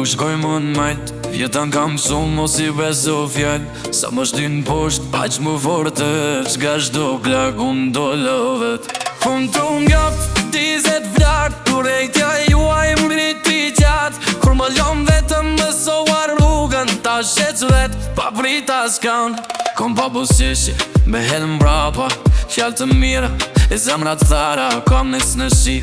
u shkoj më n'majt. Vjetën kam shumë mos i beso fjall. Sa më shtin posht, aq më forte. Qka shdo plak unë do lëvet. Unë të ngap, 20 vlarë. Kurejtja juaj më rrit i qatë. Kur më lom vetëm më soar rrugën. Ta shec vet, pa prita s'kan. Kom pa busjeshi, me helm brapa. Fjall të mira, e zemrat thara. Kam nis në shi,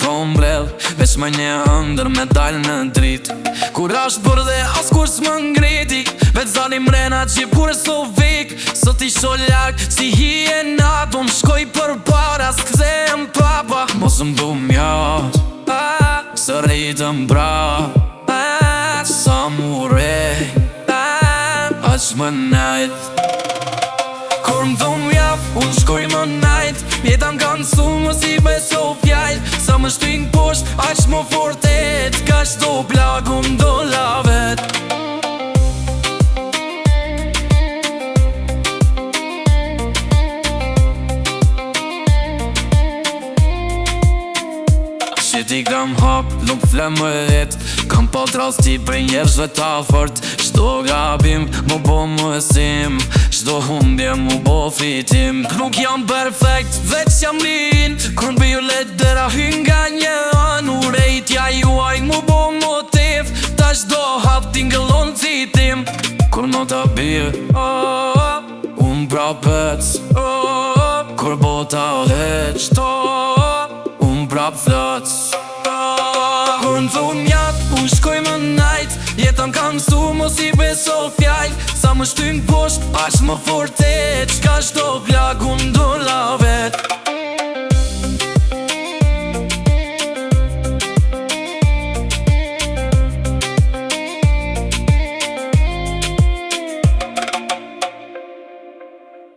po mbrell. Vesh më një ëndër me dal në drit. Kur asht bër dhe as kur s'më ngriti. Vet zani mrena që kur s'o vik. Sot i sho lak, si hiena. Do m'shkoj për para, s'kthehem papa. Mos m'du m'jat, së rritëm bra. Sa mu rej, aq më najt. Kur m'du m'jaf, unë shkoj më najt. Mjetan kanë su mos i beso fjall. Sa më shtin posht, aq më fortet. Ka shto plak unë do lavet. Ti kam hap, nuk flem më jet. Kam pa trasti për njerëzve ta fort. Shdo gabim, mu bo më sim. Shdo humbje, mu bo fitim. Nuk jam perfekt, veç jam lin. Kur n'bi ju let dera hyn nga një an. Urejtja juaj mu bo motiv. Ta shdo hap t'ingëllon citim. Kur në ta bje, unë prapet. Kur bota heq, unë prap flot. Kur në thunë mjat, unë shkoj më najt. Jetën kam su mos i beso fjall. Sa më shtynë posht, aq më fortet. Qka shto plak unë do lavet.